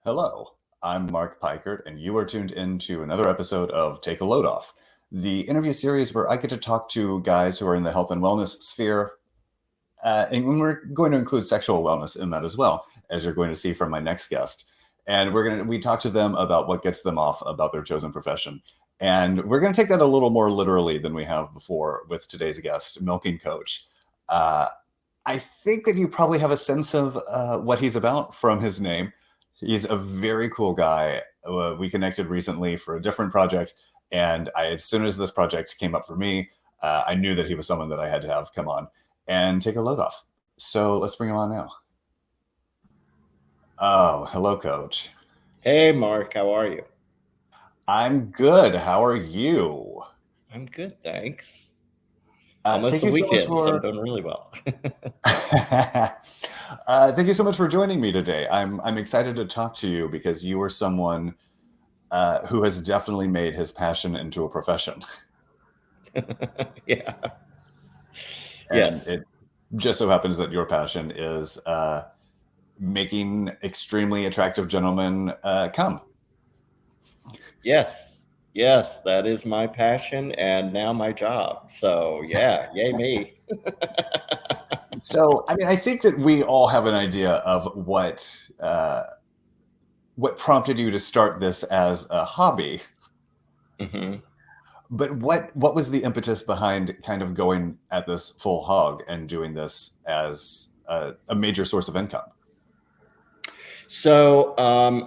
Hello, I'm Mark Pikert, and you are tuned into another episode of Take a Load Off, the interview series where I get to talk to guys who are in the health and wellness sphere. And we're going to include sexual wellness in that as well, as you're going to see from my next guest. And we talk to them about what gets them off about their chosen profession. And we're going to take that a little more literally than we have before with today's guest, milkingCOACH. I think that you probably have a sense of what he's about from his name. He's a very cool guy. We connected recently for a different project, and as soon as this project came up for me, I knew that he was someone that I had to have come on and take a load off. So let's bring him on now. Oh, hello, Coach. Hey, Mark. How are you? I'm good. How are you? I'm good, thanks. Almost the weekend, so I'm doing really well. Thank you so much for joining me today. I'm excited to talk to you because you are someone who has definitely made his passion into a profession. Yeah. And Yes. it just so happens that your passion is making extremely attractive gentlemen come. Yes, that is my passion and now my job. So yeah, yay me. So, I mean, I think that we all have an idea of what prompted you to start this as a hobby. Mm-hmm. But what was the impetus behind kind of going at this full hog and doing this as a major source of income? So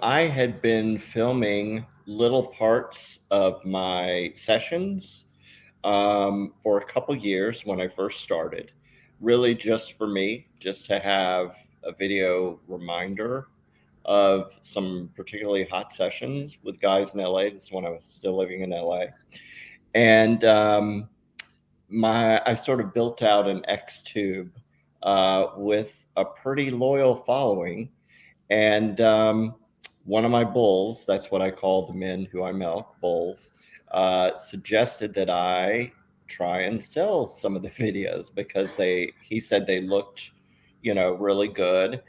I had been filming little parts of my sessions for a couple years when I first started, really just for me, just to have a video reminder of some particularly hot sessions with guys in LA. This is when I was still living in LA. And I sort of built out an Xtube with a pretty loyal following. And one of my bulls, that's what I call the men who I milk, bulls, suggested that I try and sell some of the videos because he said they looked, really good.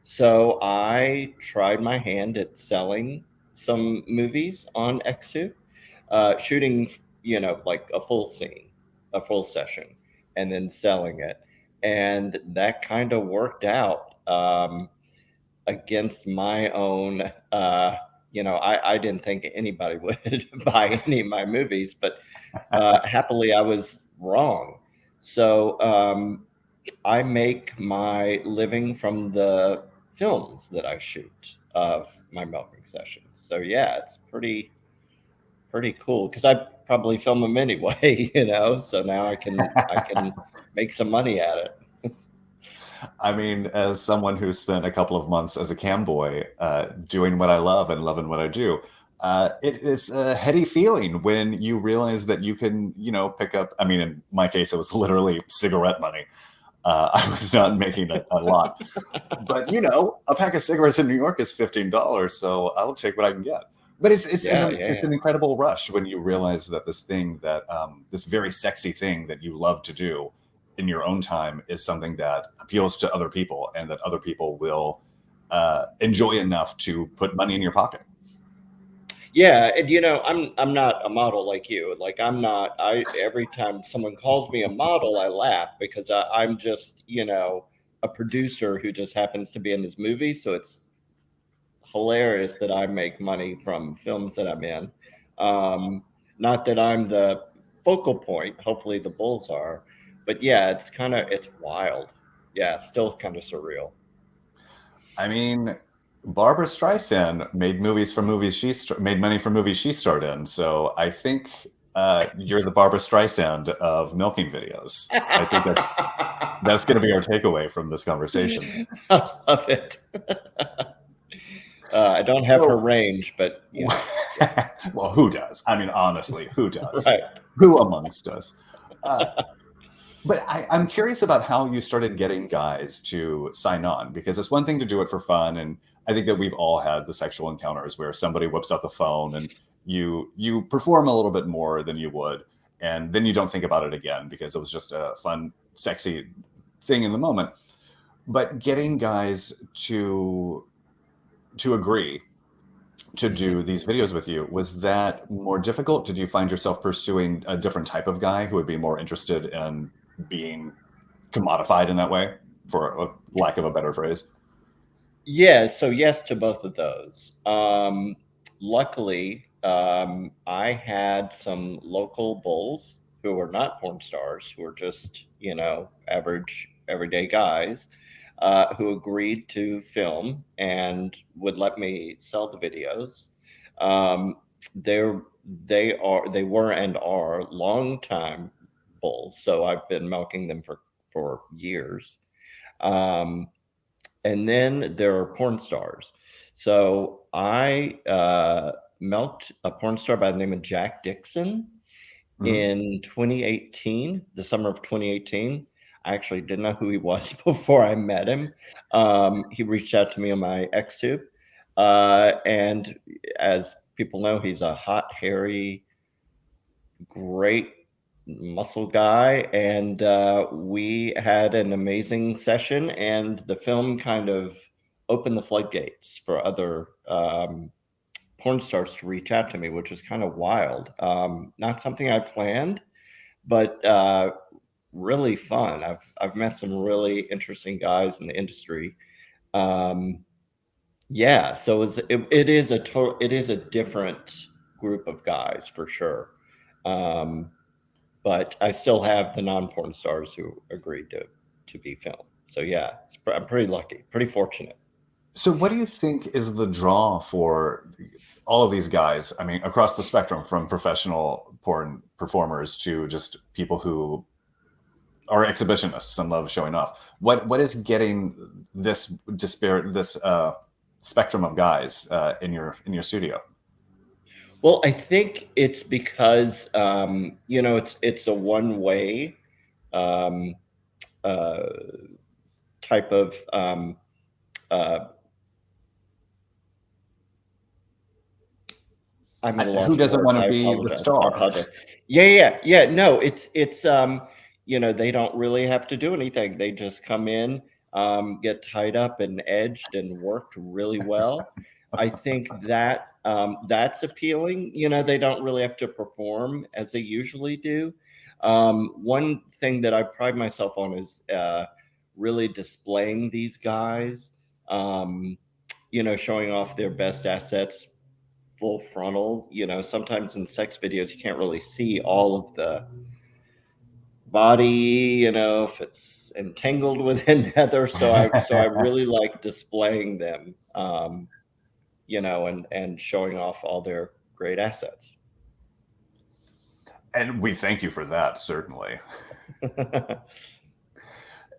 So I tried my hand at selling some movies on Xtube, shooting, like a full scene, a full session, and then selling it. And that kind of worked out. Against my own, I didn't think anybody would buy any of my movies, but happily I was wrong. So I make my living from the films that I shoot of my milking sessions. So yeah, it's pretty cool because I probably film them anyway, so now I can make some money at it. I mean, as someone who's spent a couple of months as a cam boy doing what I love and loving what I do, it is a heady feeling when you realize that you can, pick up. I mean, in my case, it was literally cigarette money. I was not making a lot. But, a pack of cigarettes in New York is $15, so I'll take what I can get. But it's an incredible rush when you realize that this thing that this very sexy thing that you love to do in your own time is something that appeals to other people and that other people will enjoy enough to put money in your pocket. Yeah, and I'm not a model like you. Like every time someone calls me a model, I laugh because I'm just, a producer who just happens to be in his movie. So it's hilarious that I make money from films that I'm in. Not that I'm the focal point. Hopefully the bulls are, but yeah, it's wild. Yeah, still kind of surreal. I mean, Barbra Streisand made movies from movies made money from movies she starred in. So I think you're the Barbra Streisand of milking videos. I think that's going to be our takeaway from this conversation. I love it. I don't have her range, but well, who does? I mean, honestly, who does? Right. Who amongst us? But I'm curious about how you started getting guys to sign on, because it's one thing to do it for fun. And I think that we've all had the sexual encounters where somebody whips out the phone and you perform a little bit more than you would. And then you don't think about it again because it was just a fun, sexy thing in the moment. But getting guys to to agree to do these videos with you. Was that more difficult? Did you find yourself pursuing a different type of guy who would be more interested in being commodified in that way, for a lack of a better phrase? Yeah, so yes to both of those. Luckily, I had some local bulls who were not porn stars, who were just, average, everyday guys, who agreed to film and would let me sell the videos. Um, they're, they were and are longtime bulls, so I've been milking them for years. Um, and then there are porn stars. So I milked a porn star by the name of Jack Dixon Mhm. in 2018, the summer of 2018. I actually didn't know who he was before I met him. He reached out to me on my Xtube. And as people know, he's a hot, hairy, great muscle guy, and we had an amazing session, and the film kind of opened the floodgates for other porn stars to reach out to me, which was kind of wild. Not something I planned, but really fun. I've met some really interesting guys in the industry. Um, yeah, so it is a different group of guys for sure. Um, but I still have the non-porn stars who agreed to be filmed. So yeah, I'm pretty lucky, pretty fortunate. So, what do you think is the draw for all of these guys? I mean, across the spectrum, from professional porn performers to just people who are exhibitionists and love showing off. What is getting this disparate, this spectrum of guys in your studio? Well, I think it's because it's a one way um, uh, type of uh, I'm at a Who loss for doesn't words. want I to be the apologize. I star? apologize. Yeah. No, it's they don't really have to do anything. They just come in, get tied up and edged and worked really well. I think that that's appealing. They don't really have to perform as they usually do. One thing that I pride myself on is really displaying these guys. Showing off their best assets full frontal. Sometimes in sex videos, you can't really see all of the body, if it's entangled with another. So I really like displaying them, and showing off all their great assets. And we thank you for that, certainly.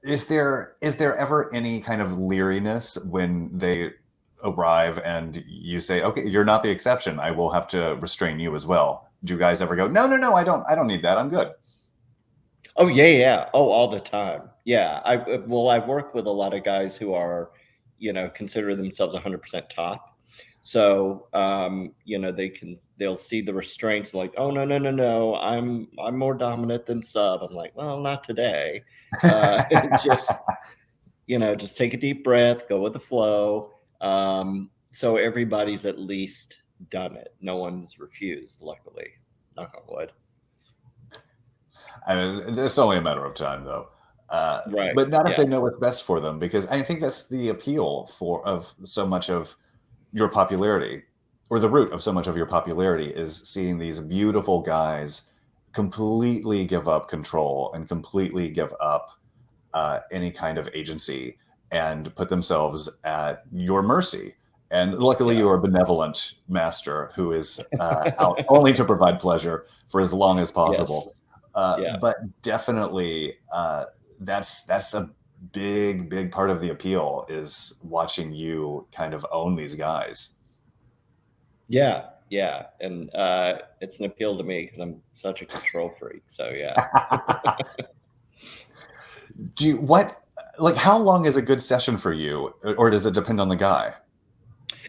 Is there ever any kind of leeriness when they arrive and you say, "Okay, you're not the exception. I will have to restrain you as well." Do you guys ever go, "No, no, no, I don't need that. I'm good." Oh yeah. Oh, all the time. Yeah. I work with a lot of guys who are, consider themselves 100% top. So, they'll see the restraints like, oh no, no, no, no, I'm more dominant than sub. I'm like, well, not today. Uh, just, just take a deep breath, go with the flow. So everybody's at least done it. No one's refused, luckily. Knock on wood. I mean, it's only a matter of time, though. Right. But not if Yeah. they know what's best for them, because I think that's the appeal for of so much of your popularity, or the root of so much of your popularity, is seeing these beautiful guys completely give up control and completely give up any kind of agency and put themselves at your mercy. And luckily, Yeah. you are a benevolent master who is out only to provide pleasure for as long as Yes. possible. Yeah. But definitely, that's a big part of the appeal, is watching you kind of own these guys. Yeah. Yeah. And it's an appeal to me because I'm such a control freak. So yeah. Do you, what like how long is a good session for you, or does it depend on the guy?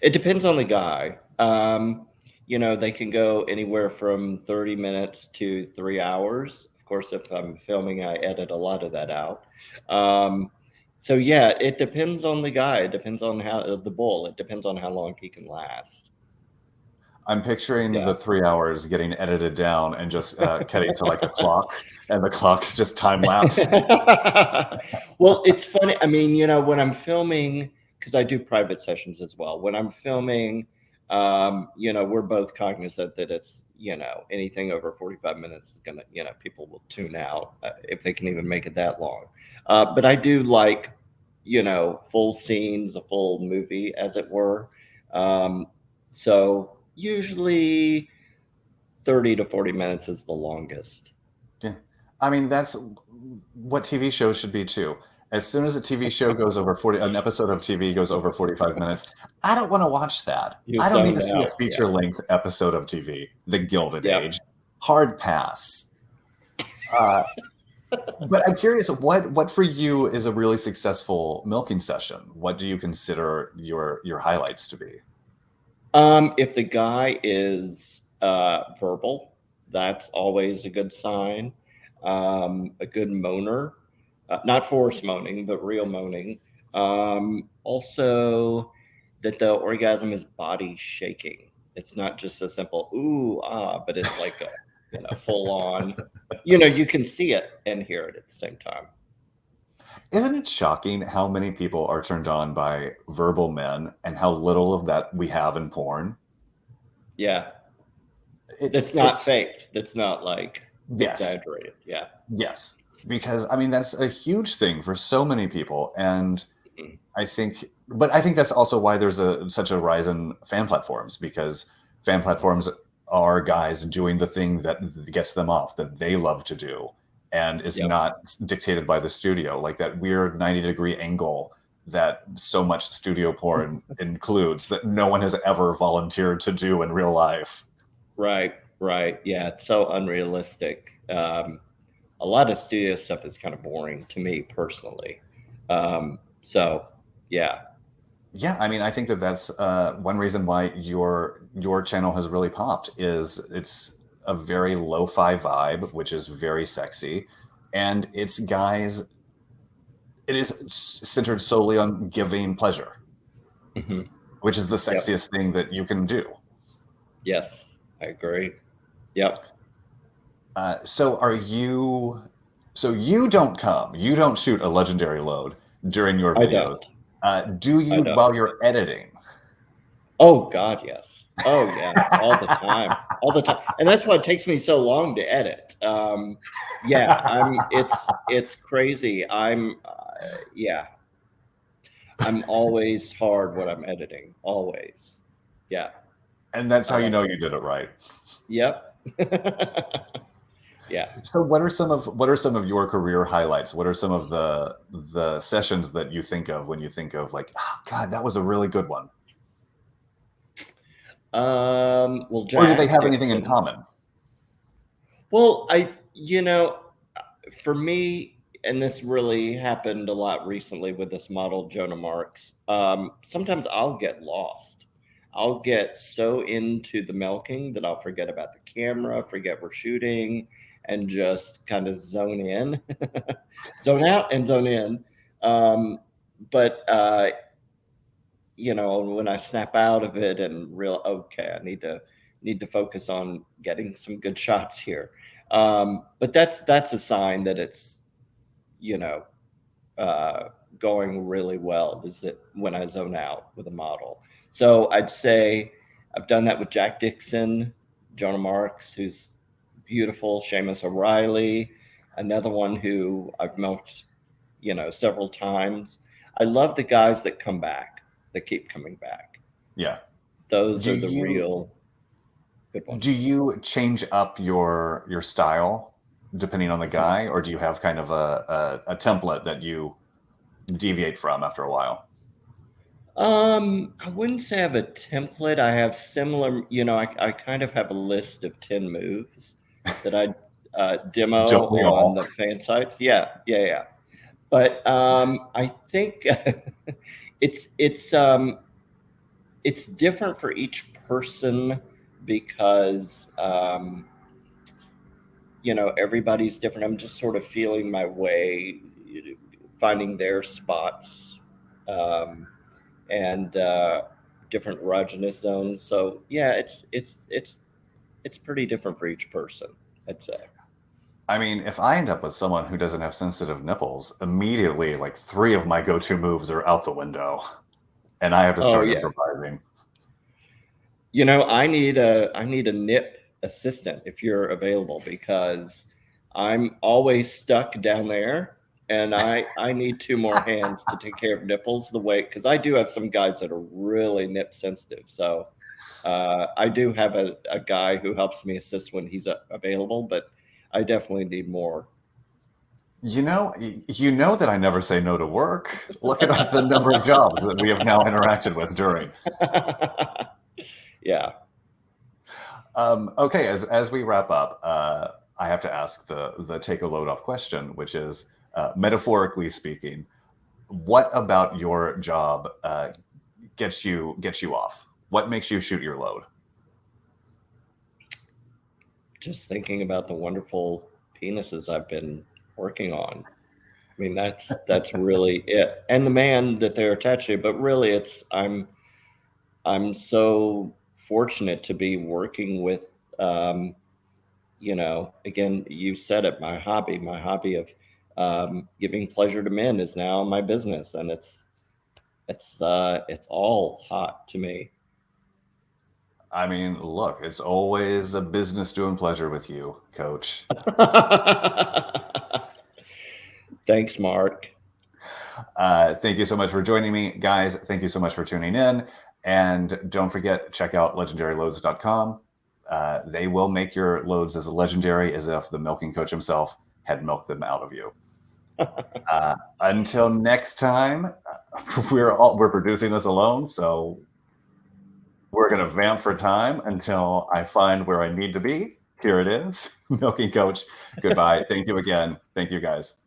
It depends on the guy. They can go anywhere from 30 minutes to 3 hours. Of course, if I'm filming, I edit a lot of that out. Um, So yeah, it depends on the guy. It depends on how the bull. It depends on how long he can last. I'm picturing Yeah. the 3 hours getting edited down and just cutting to like a clock, and the clock just time lapse. Well, it's funny. I mean, when I'm filming, because I do private sessions as well. When I'm filming, we're both cognizant that it's, anything over 45 minutes is gonna, people will tune out if they can even make it that long. But I do like, full scenes, a full movie, as it were. So usually 30 to 40 minutes is the longest. Yeah. I mean, that's what TV shows should be too. As soon as a TV show goes over 40, an episode of TV goes over 45 minutes, I don't want to watch that. You I don't need to zoned see a out. feature length episode of TV. The Gilded Yep. Age. Hard pass. But I'm curious, what for you is a really successful milking session? What do you consider your highlights to be? If the guy is verbal, that's always a good sign. A good moaner, not forced moaning, but real moaning. Also, that the orgasm is body shaking. It's not just a simple ooh ah, but it's like a full on. You can see it and hear it at the same time. Isn't it shocking how many people are turned on by verbal men and how little of that we have in porn? Yeah, that's not It's faked. That's not like yes, exaggerated. Yeah. yes, because I mean that's a huge thing for so many people, and Mhm. I think that's also why there's such a rise in fan platforms, because fan platforms are guys doing the thing that gets them off, that they love to do, and is Yep. not dictated by the studio, like that weird 90-degree angle that so much studio porn includes that no one has ever volunteered to do in real life. Right, right. Yeah, it's so unrealistic. A lot of studio stuff is kind of boring to me personally. So, yeah. Yeah, I mean, I think that that's one reason why your channel has really popped is it's a very lo-fi vibe, which is very sexy, and it's guys. It is centered solely on giving pleasure, Hmm. which is the Yep. sexiest thing that you can do. Yes, I agree. Yep. So are you? So you don't come. You don't shoot a legendary load during your I videos. don't. Do I you don't. while you're editing? Oh God, yes. Oh yeah, all the time, all the time, and that's why it takes me so long to edit. Yeah, it's crazy. Yeah, I'm always hard when I'm editing. Always. Yeah. And that's I how you like know it. you did it right. Yep. Yeah. So what are some of your career highlights? What are some of the sessions that you think of when you think of like, oh, God, that was a really good one? Well, Or do they Jack have anything in Dixon. common? Well, for me, and this really happened a lot recently with this model, Jonah Marks. Sometimes I'll get lost. I'll get so into the milking that I'll forget about the camera, forget we're shooting, and just kind of zone in, zone out, and zone in. Um, but when I snap out of it and okay, I need to focus on getting some good shots here. But that's a sign that it's you know uh, going really well. Is it when I zone out with a model? So I'd say I've done that with Jack Dixon, Jonah Marks, who's beautiful, Seamus O'Reilly, another one who I've milked, several times. I love the guys that come back, that keep coming back. Yeah. Those Do are the you real good do ones. you change up your style depending on the Mhm. guy, or do you have kind of a template that you deviate from after a while? I wouldn't say I have a template. I have similar, I kind of have a list of 10 moves that I demo Don't we on all? the fan sites. Yeah, yeah, yeah. But I think it's it's um, it's different for each person because everybody's different. I'm just sort of feeling my way, finding their spots, and different erogenous zones. So yeah, it's pretty different for each person, I'd say. I mean, if I end up with someone who doesn't have sensitive nipples, immediately, like 3 of my go-to moves are out the window, and I have to Oh start yeah. improvising. You know, I need a nip assistant if you're available, because I'm always stuck down there, and I need 2 more hands to take care of nipples the way, because I do have some guys that are really nip sensitive. So I do have a guy who helps me assist when he's available, but I definitely need more. You know that I never say no to work. Look at the number of jobs that we have now interacted with during. Yeah. Okay, as we wrap up, I have to ask the take a load off question, which is, metaphorically speaking, what about your job gets you off? What makes you shoot your load? Just thinking about the wonderful penises I've been working on. I mean, that's really it, and the man that they're attached to. But really, it's I'm so fortunate to be working with, you know, again, you said it, my hobby of giving pleasure to men is now my business, and it's all hot to me. I mean, look, it's always a business doing pleasure with you, Coach. Thanks, Mark. Thank you so much for joining me, guys. Thank you so much for tuning in. And don't forget, check out legendaryloads.com. They will make your loads as legendary as if the milking coach himself had milked them out of you. Until next time, we're producing this alone, so we're going to vamp for time until I find where I need to be. Here it is, milking coach. Goodbye. Thank you again. Thank you, guys.